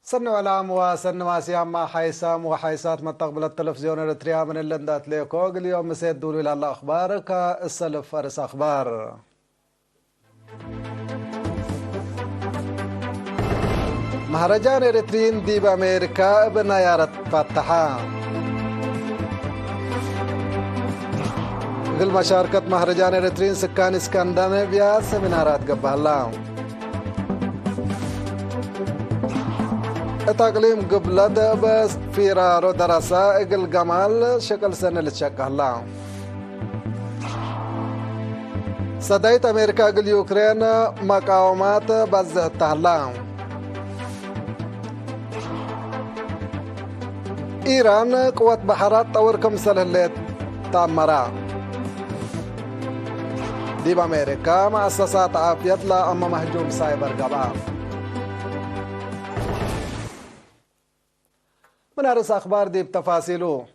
سن علام وسن ماسيام مع حيسام وحيسات مستقبل التلفزيون الاريتريا من اللندات ليكوغ. اليوم مسيد دولي إلى الأخبار كالسلف فرس أخبار. مهرجان إريترين دي بأمريكا بنيارة فتحة. قل مشاركة مهرجان إريترين سكان اسكندنافيا سمينارات قبالها. تقليم قبلة بس فيرارو دراسة اقل قمال شكل سنة لتشكهلا. صدايت أمريكا قل يوكرين مقاومات بزهتهلا. إيران قوة بحرات طور كمسل اللي تامرا. دي بأمريكا مؤسسات عافية لا أما مهجوم سايبر قبام. من أرس أخبار دي بتفاصيله.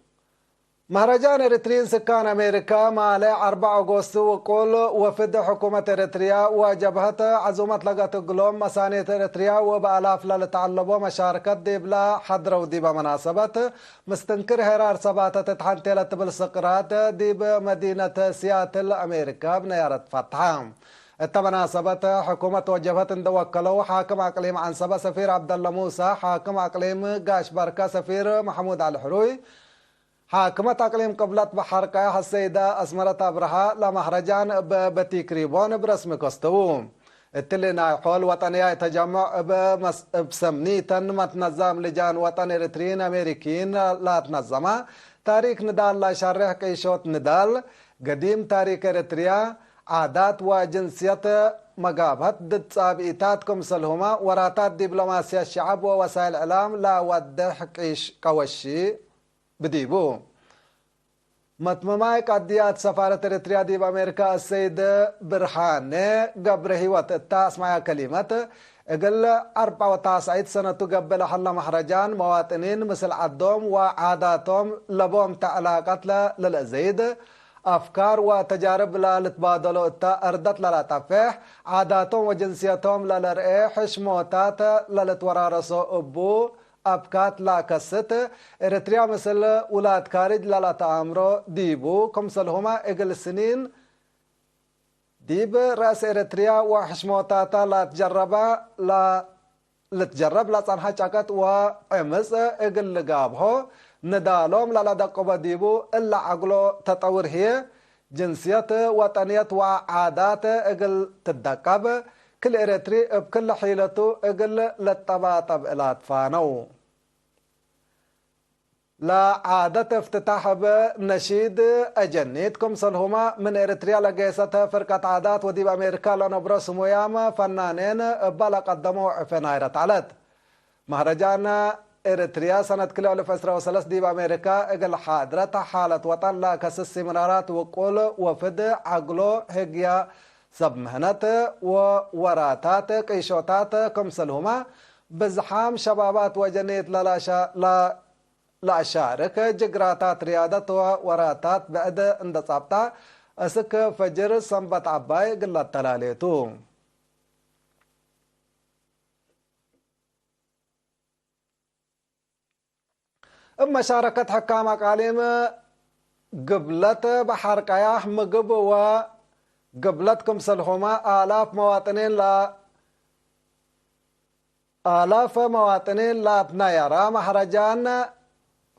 مهرجان إريترين سكان أمريكا مالي 4 أغسطس وقول وفد حكومة إريتريا وجبهة عزومة لغة قلوم مسانية إريتريا وبألاف للتعلبوا مشاركة دي بلا حضر ودي بمناسبة مستنكر هرار سباتة تتحنتلة بالسقرات دي بمدينة سياتل أمريكا بنيارة فتحة. التمناسبة حكومة وجبهة دوكلو حاكم أقليم عنصبة سفير عبد الله موسى، حاكم أقليم قاش بركة سفير محمود علي الحروي، حاكمة أقليم قبلة بحر قايح السيدة أسمرة أبرهة لمهرجان بتيكريبون برسم كستو. التلي نايحول وطنية تجمع بسمنيتا متنظم لجان وطن إريتريين أمريكيين لا تنظمها. تاريخ ندال لا شرح كيشوت ندال قديم تاريخ إريتريا عادات وجنسية مقابهة ضد سابقيتاتكم سلهما وراتات دبلوماسية الشعب ووسائل الإعلام لا ودح قيش قوشي بديبو. متمماي قديات سفارة إريتريا دي بأمريكا السيد برهان قبره وتتا اسمعها كلمة اقل 94 سنة تقبل حل مهرجان مواطنين مثل عدوم وعاداتهم لبوم تعلاقات للأزيد أفكار وتجارب لا لتبادلوا أردت لا تفح عاداتهم وجنسيتهم لا لرئي حشموتات لا لتورارسوا أبو أبكات لا كست إريتريا مثل ولاد كارج لا تأمرو ديبو كمسلهما إقل السنين ديب رأس إريتريا وحشموتات لا تجرب لا صنحة شاكت وعمس إقل لقابه ندالهم لا دقوا ديبو إلا عقلو تطور هي جنسية وطنية وعادات إقل تدقب كل إريتري بكل حيلته إقل للطباطب إلى أطفانو. لا عادة افتتاح بنشيد أجنيتكم صنهما من إريتريا لقيسة فرقة عادات وديب أمريكا لنبرو سموياما فنانين بلا قدموا في نايرة علت. مهرجان إريتريا سنة كل 2003 دي بأمريكا إقل حاضرة حالة وطن لا كسس سمنارات وقول وفد عقلو هجيا سبمهنة ووراتات قيشوتات كمسلهما بزحام شبابات وجنيت لا شارك جقراتات رياضة ووراتات بعد اندصابتا أسك فجر سنبت عباي قلت تلاليتو. مشاركة حكام أقاليم قبلة بحر قياح مقب وقبلتكم سلهما آلاف مواطنين لا بنايرا مهرجان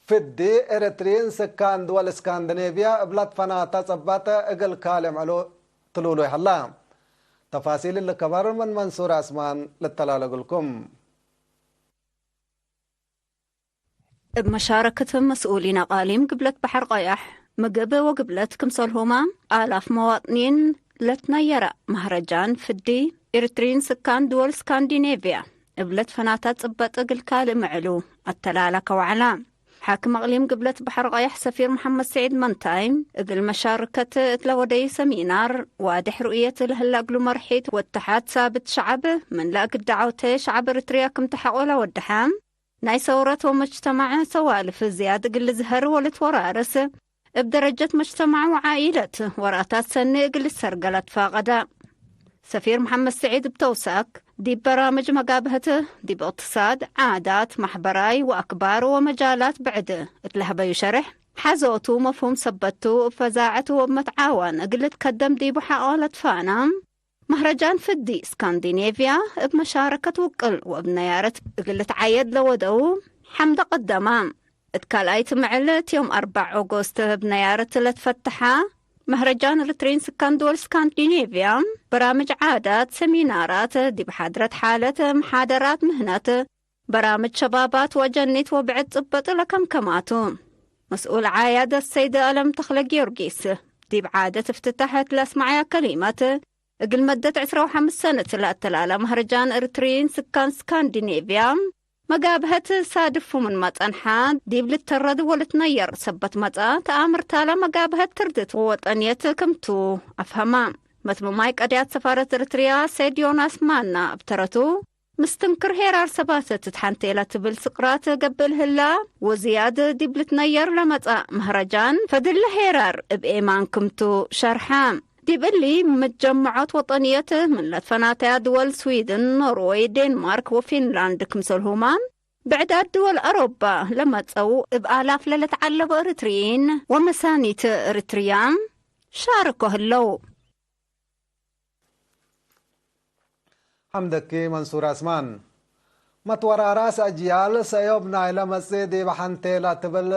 فدي إريتريين سكان دول اسكندنافيا بلاد فناتا صباتا اقل كالم علو تلولو يحلا. تفاصيل اللي كبر من منصور عثمان للتلالة لكم. بمشاركة مسؤولين أقاليم قبلة بحر قياح مقبة وقبلة كمسلهما آلاف مواطنين لتنيرة مهرجان فدي إريتريين سكان دول اسكندنافيا قبلة فناتات صبت اقل كالم علو التلالة كوعلام. حاكم أقليم قبلة بحر قياح سفير محمد سعيد منتايم اقل مشاركة تلودي سمينار وادح رؤية الهلاقلو مرحيت واتحاد ثابت شعبه من لاق الدعوتي شعب إريتريا كم تحقوله والدحام ناي ثورة ومجتمع سوالف زيادة قل زهر ولتورارس بدرجة مجتمع وعائلة وراتات سنة قل السرقلت فاقدا. سفير محمد سعيد بتوساك دي برامج مقابهته دي باقتصاد عادات محبراي وأكبار ومجالات بعد اتلهبا يشرح حزوتو مفهوم سبتو فزاعته ومتعاون قلت قدم دي بحقالة فانام مهرجان فدي اسكندنافيا بمشاركة وقل وبنيارة قلت عيد لودو حمد قدمان اتكالايت معلت يوم 4 أغسطس بنيارة لتفتحا مهرجان رترين سكان دول اسكندنافيا برامج عادات سمينارات دي بحضرة حالة محاضرات مهنات برامج شبابات وجنيت وبعد طبط لكم كماتو مسؤول عيادة السيدة ألم تخلق يورجيس دي بعادة افتتحت لاسمعيا كلمات قل مدة 25 سنة لأتلالة مهرجان ارترين سكان اسكندنافيا مقابهة صادف من مطنحان ديب للترد ولتنير سبت مطان تآمر تالا مقابهة تردت ووطنيت كمتو أفهما مثل مايك أديات سفارة ارتريا سيد يوناس مانا ابترتو مستنكر هيرار سباتة تتحنتيلة بالسقرات قبل هلا وزيادة ديب لتنير لمطا مهرجان فدل هيرار بإيمان كمتو شرحام ديب اللي متجمعات وطنيته من لتفناتها دول سويدن نروي دنمارك وفنلاند كمسلهما بعداد دول أوروبا لما تسو بآلاف للتعلب إريتريين ومسانيت إريتريان شاركوا هلو حمدك منصور اسمان متورا راس أجيال سيوب نايلة مسيدي بحنتيلة تبل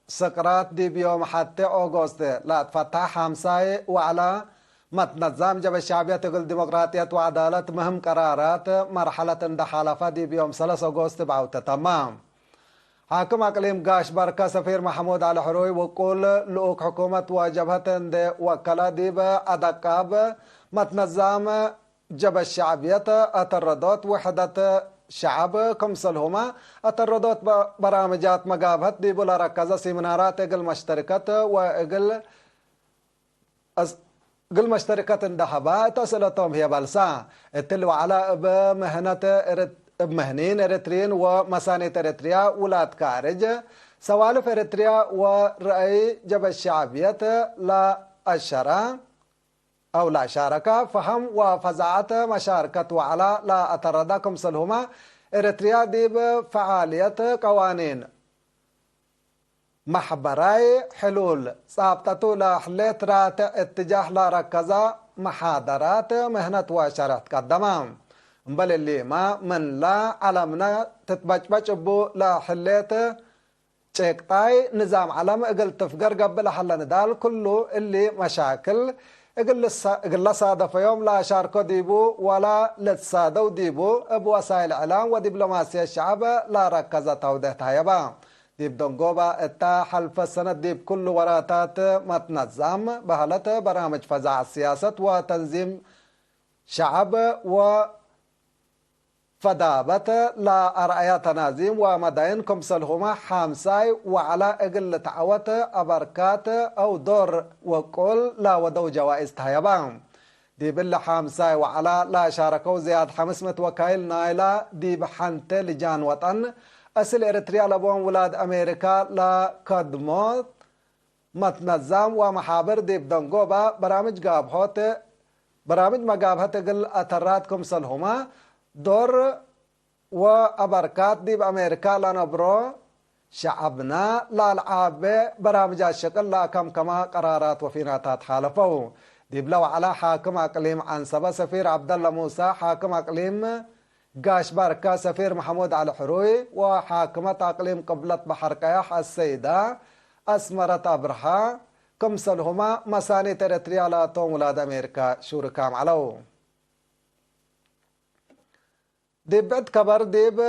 سقرات دي بيوم حتى أغسطس لا تفتح حمساي وعلى متنظم جب الشعبية تقول ديمقراطية وعدالة مهم قرارات مرحلة دحالفة دي بيوم 3 أغسطس بعوتة تمام حاكم أقليم قاش بركة سفير محمود علي حروي وقول لؤك حكومة وجبهة دي وكلا دي بأدقاب متنظم جب الشعبية أتردت وحدة شعب كمسلهما أتردت برامجات مقابهة دي بلا ركزة سيمنارات اقل مشتركة واقل قل مشتركة اندحبات أسئلتهم هي بلسا التلو على بمهنين إريتريين ومسانية إريتريا ولاد كارج سوالف إريتريا ورأي جب الشعبية لا الشرع أو لا شاركة فهم وفزعة مشاركة وعلى لا أتردكم سلهما إريتريا دي بفعالية قوانين محبراي حلول صابتتو لا حليت رات اتجاه لا ركزة محاضرات مهنة وشارات قدمام بل اللي ما من لا علمنا تتبجبج بو لا حليت تشيكتاي نظام علم اقل تفقر قبل حل ندال كله اللي مشاكل اقل صادف يوم لا شاركو ديبو ولا لتصادو ديبو بوسائل اعلام ودبلوماسية الشعب لا ركزة توضيحها يبا ديب دونغوبا اتا حلف السنة ديب كل وراتات متنظم بهلت برامج فزع السياسة وتنظيم شعب فدابة لا أرأي تنازيم ومدين كمسلهما حامساي وعلى اقل تعوت أبركات أو دور وقول لا ودو جوائز تهيبان دي بالله حامساي وعلى لا شاركو زياد حمسمة وكايل نايلا دي بحنت لجان وطن أسل إريتريا لبون ولاد أمريكا لا قدموت متنظم ومحابر دي بدنقوبة برامج قابهوت برامج مقابهت قل أترات كمسلهما دور وأبركات دي بأمريكا لنبرو شعبنا لا العاب برامج الشكل لا كما قرارات وفيناتات حالفوا دي بلو على حاكم أقليم عنصبة سفير عبد الله موسى حاكم أقليم قاش بركة سفير محمود علي حروي وحاكمة أقليم قبلة بحر قياح السيدة أسمرة أبرحة كمسلهما مساني تريتريالاتهم ولاد أمريكا شوركام علو ديبت كبر ديب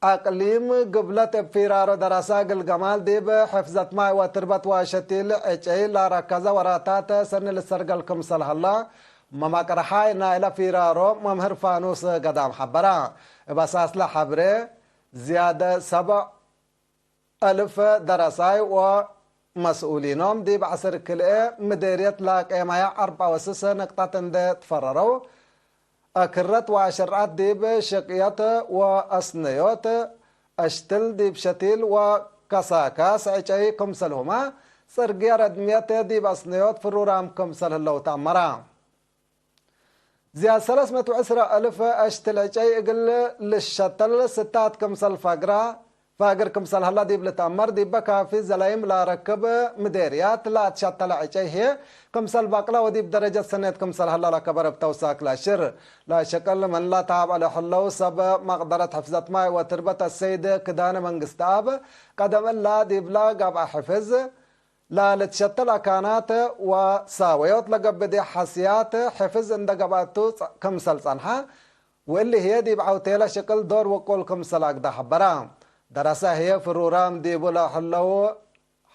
أقليم قبلة بفيرارو دراسة الجمال ديب حفظت ماء وتربت وشتيل اجعي لا ركزة وراتات سن للسرقل كمسل هلا مما كرحاي نايلة فيرارو ممهر فانوس قدام حبرا بساس لحبره زيادة 7,000 دراسة ومسؤولينهم ديب عصر كل مديرية لاك ايمايا 4 نقطة اند تفرروا أكرت وعشرات ديب شقيات وأصنيات أشتل ديب شتيل وكساكا سعيشي كمسلهما سرقيا ردميات ديب أصنيات فرورام كمسل اللو تعمرا زياد 310,000 اشتلعي اقل للشتل ستات كمسل فاقر كمسل هلا ديب لتأمر ديب كافي زلايم لا ركب مديريات لا تشتل عجيه كمسل باقلا وديب درجة سنة كمسل هلا لكبر بتوساك لا شر لا شكل من لا تعب على حلو سب مقدرة حفظت ماي وتربة السيد كدان من قستاب قدم لا ديب لا قابع حفظ لا لتشتل كانات وساويوت لقبدي حسيات حفظ عند قباتو كمسل صنحة واللي هي دي بعوتيلا شكل دور وقول كمسل أقدا حبرام دراسة هي فرورام دي بلا حلو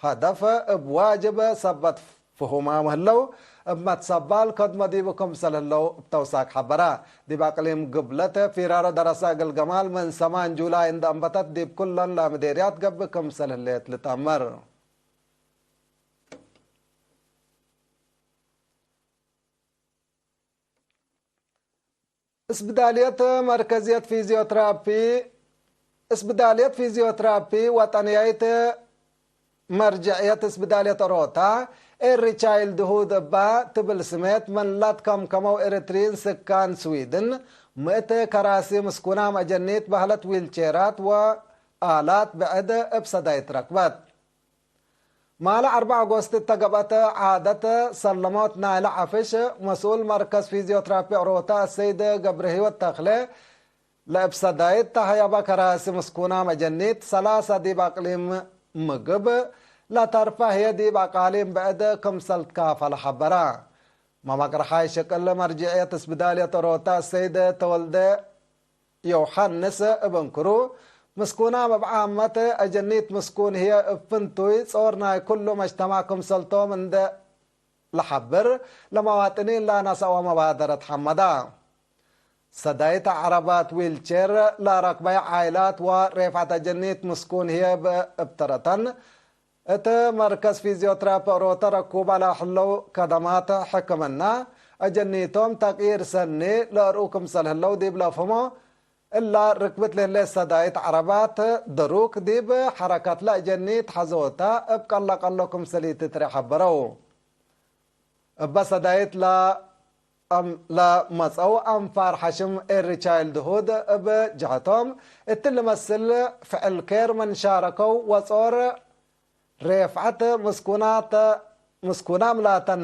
هدف بواجب سبت فهما مهلو بما تسبال قد ما دي بكمسل هلو بتوساك حبرا دي باقليم قبلته فرار دراسة الجمال من 8 جولاي عند أنبتت دي بكلن لا مديريات قبل كمسل هليت لتأمر اسبدالية مركزية فيزيوترابي وطنية مرجعية اسبدالية روتا الريتشايل دهود با تبل سميت من لات كمو إريترين سكان سويدن مئت كراسي مسكونة مجنيت بهلت ويلتشيرات وآلات بعد ابسدايت ركبات مالا 4 أغسطس تقبت عادة سلمات نايل عفش مسؤول مركز فيزيوترابي روتا السيد قبرهي والتخلي لابسدايت تهيبا كراسي مسكونة مجنيت 3 دي باقليم مقب لا ترفع هي دي باقاليم بعد كمسلت كافة لحبرا ما مقرحاي شكل مرجعية اسبدالية روتا السيد تولد يوحنس ابن كرو مسكونة مبعامة أجنيت مسكون هي فنتوي صورنا كل مجتمع كمسلتو من ده لحبر لمواطنين لا نسا ومبادرة حمدا سدايت عربات ويلتشير لا ركبي عائلات ورفعة جنيت مسكون هي بابترتن ات مركز فيزيوترابي روتا ركوب على حلو كدمات حكمنا اجنيتهم تغيير سني لأروكم سلهلو ديب لافهمو إلا ركبت لله سدايت عربات دروك ديب حركات لا جنيت حزوتا ابقى الله قلكم سليت تريح برو بس سدايت لا مسأو أنفار حشم الرجال دهود بجهتهم التل مسل فعل كير من شاركوا وصور رفعت مسكونة ملاتن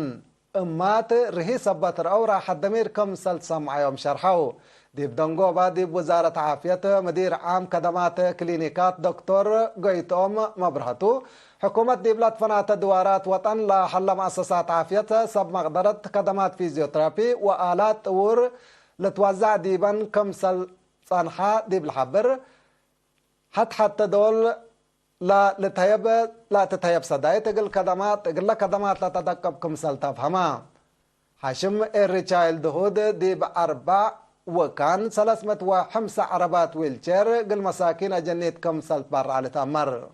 امات رهي سبتر او راح الدمير كم سل سمع يوم شرحوا ديب دنگو ديب وزارة عافية مدير عام خدمات كلينيكات دكتور قيتوم مبرهتو حكومة ديبلات فنات دوارات وطن لا حل مؤسسات عافية سب مقدرة خدمات فيزيوترابي وآلات ور لتوزع ديبا كم سل صنحة ديب الحبر حتى دول لا تتهيب صدايت تقل خدمات لا تدقب كم سل تفهما حشم الرجال دهود ديب 4 وكان 305 عربات ويلتشير قل مساكين أجنيت كم سلت برا على تأمر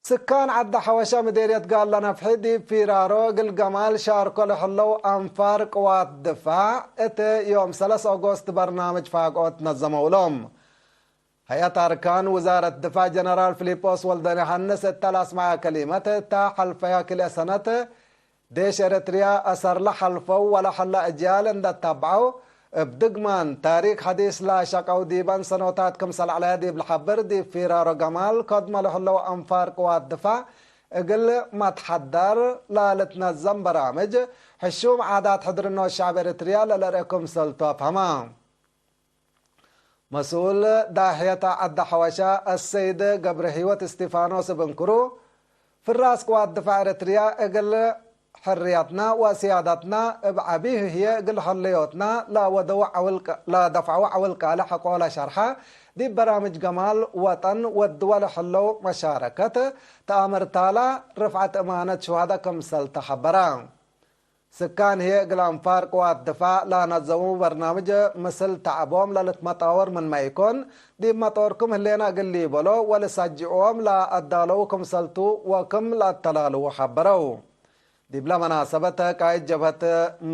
سكان عد حوشا مديرية قال لنا في حدي في رارو قل قمال شاركوا لحلو أنفار قوات دفاع يوم 3 أغسطس برنامج فاقوت نظموا لهم هيئة أركان وزارة الدفاع جنرال فيليبوس ولدني حنس التلاس مع كلمته تا حلفيا كل سنة ديش إريتريا أسر لحلفو ولا حل أجيال اند تبعو بدقمان تاريخ حديث لا شقو ديبان سنوتات كمسل على ديب الحبر ديب فيرارو جمال قدم لحلو أنفار قوات دفاع اقل ما تحضر لا لتنظم برامج حشوم عادات حضرنو الشعب إريتريا للرئيكم سلطة فهمان مسؤول داحية عد حوشا السيد قبرهيوة استيفانوس بنكرو في الراس قوات دفاع إريتريا اقل حرياتنا وسيادتنا بعبيه هي اقل حليوتنا لا دفعوا عولك على حقولا شرحة دي برامج جمال وطن والدول حلو مشاركة تأمر تالا رفعت أمانة شهادة كمسل تحبران سكان هي قلام فارق والدفاع لا نظموا برنامج مثل تعبهم للمطور من ما يكون دي مطوركم هلينا قلي بلو ولسجعوهم لا أدالوكم سلطو وكم لا تلالو وحبرو دي بلا مناسبة قائد جبهة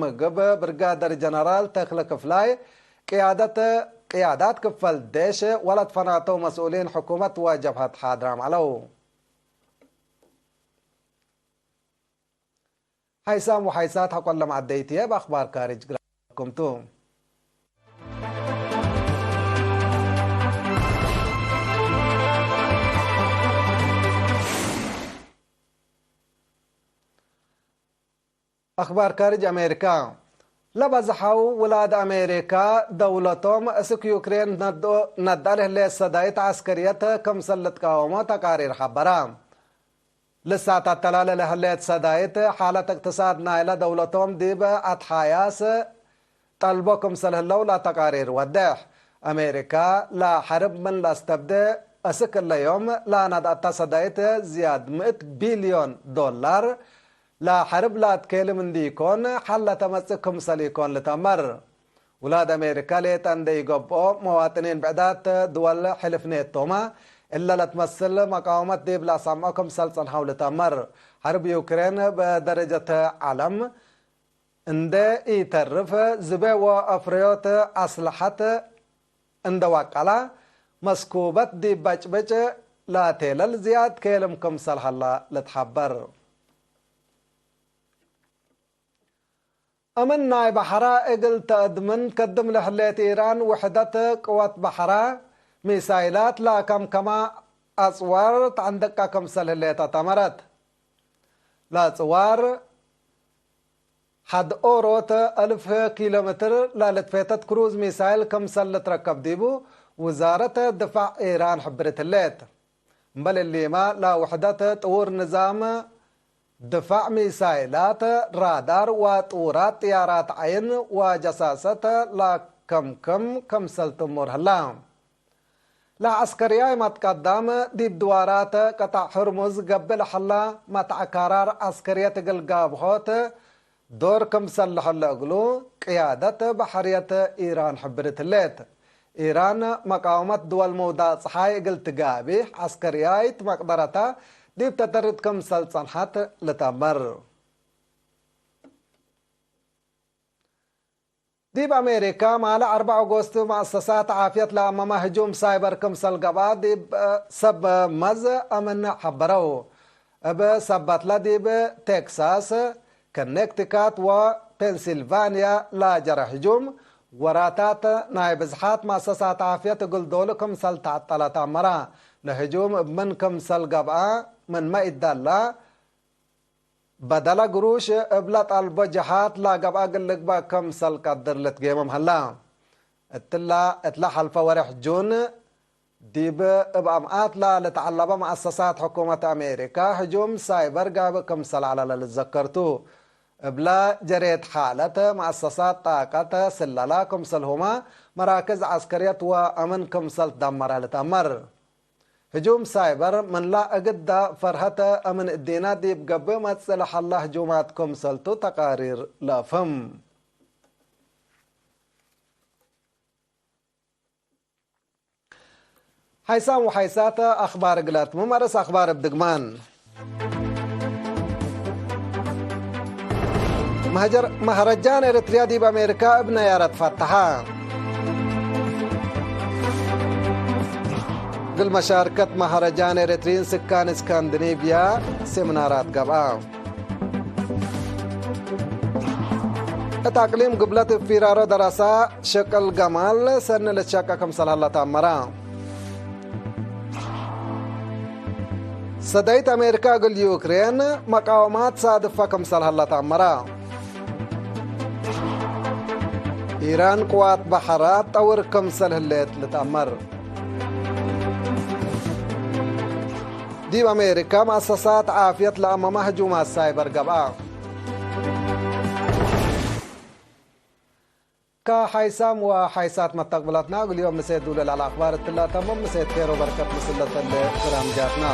مقب برغادر جنرال تخلق فلاي قيادات كفل ديش ولد فناتو مسؤولين حكومة وجبهة حاضرام علو حيسام وحيسات حقول لما عديتيه بأخبار كارج قرأكمتو. أخبار كارج أمريكا لبزحوا ولاد أمريكا دولتهم اسك يوكرين نداله لسدايت عسكرية كم سلت قاومة تقارير خبرام لسات التلالة لهليت سدايت حالة اقتصادنا إلى دولتهم ديب أتحياس طلبكم سلهلو لا تقارير ودح أمريكا لا حرب من لا استبدأ اسك اليوم لا ندأت سدايت زياد 100 بليون دولار لا حرب لا تكلم من ديكون حلا تمسكهم سليكون لتمر ولاد أمريكا ليتان دي قبو مواطنين بعدات دول حلف نيتوما إلا لا تمثل مقاومة دي بلا سامعكم سلسل حول تمر حرب يوكرين بدرجة علم انده يترف زبا وأفريوت أصلحت انده وقلا مسكوبت دي بچ لا تيلل زياد كلمكم سلح الله لتحبر أمن ناي بحرا إقل تأدمن كدم لحلية إيران وحدة قوات بحرا ميسايلات لا كم كما أصوار عندك كم سلهلية تمرت لا أصوار حد أوروت 1000 كيلومتر لا لتفيتت كروز ميسايل كم سل تركب ديبو وزارة دفاع إيران حبرت الليت بل اللي ما لا وحدة طور نظام دفاع ميسايلات رادار وطورات طيارات عين وجساسة لا كم سلتمور هلام لا عسكرية ما تقدم دي بدوارات قطع حرمز قبل حلا ما تعكرار عسكرية قلقابهوت دور كم سلح اللقلو قيادة بحرية إيران حبرت الليت إيران مقاومة دول مودا صحاي قلت قابي عسكريات مقدرتا دي بتترد كم سلطنحات لتمر دي بأمريكا مع 4 أغسطس مؤسسات عافية لأمام هجوم سايبر كم سلقبا دي سب مز أمن حبرو بسبت لدي بتكساس كنكتيكات وبنسلفانيا لا جرى هجوم وراتات نائب زحات مؤسسات عافية تقول دولكم سلطات 3 مرة لهجوم من كم سلقبا من ما إدالا بدلا قروش ابلت البجحات لا قبا قلق با كم سل قدر لتقيمم هلا اتلا حلفة ورح جون ديب ابامات لا لتعلب مؤسسات حكومة أمريكا هجوم سايبر قاب كم سل على للذكرتو ابلا جريت حالة مؤسسات طاقة سللا كم سلهما مراكز عسكرية وامن كم سل دمر لتأمر هجوم سايبر من لا أقد فرهة أمن الدينات دي بقب ما تصلح الله هجوماتكم سلطو تقارير لا فهم حيسام وحيسات أخبار قلات ممارس أخبار بدقمان مهرجان إريتريا دي بأمريكا ابن يارت فتحا مشاركة مهرجان إريترين سكان اسكندنافيا سيمنارات قبعا التقليم قبلت فيرارو دراسة شكل جمال سن لتشاكا كم صلالة تامرا صديت أمريكا قل يوكرين مقاومات صادفة كم صلالة تامرا إيران قوات بحرات طور كم صلالة لتأمر دي بأمريكا مؤسسات عافية لأمام هجومات سايبر قبعا كحيسام وحيسات مستقبلاتنا اليوم نسيد دولة على الأخبار الثلاثة مسيد خير وبركة مسلة الكرام جاتنا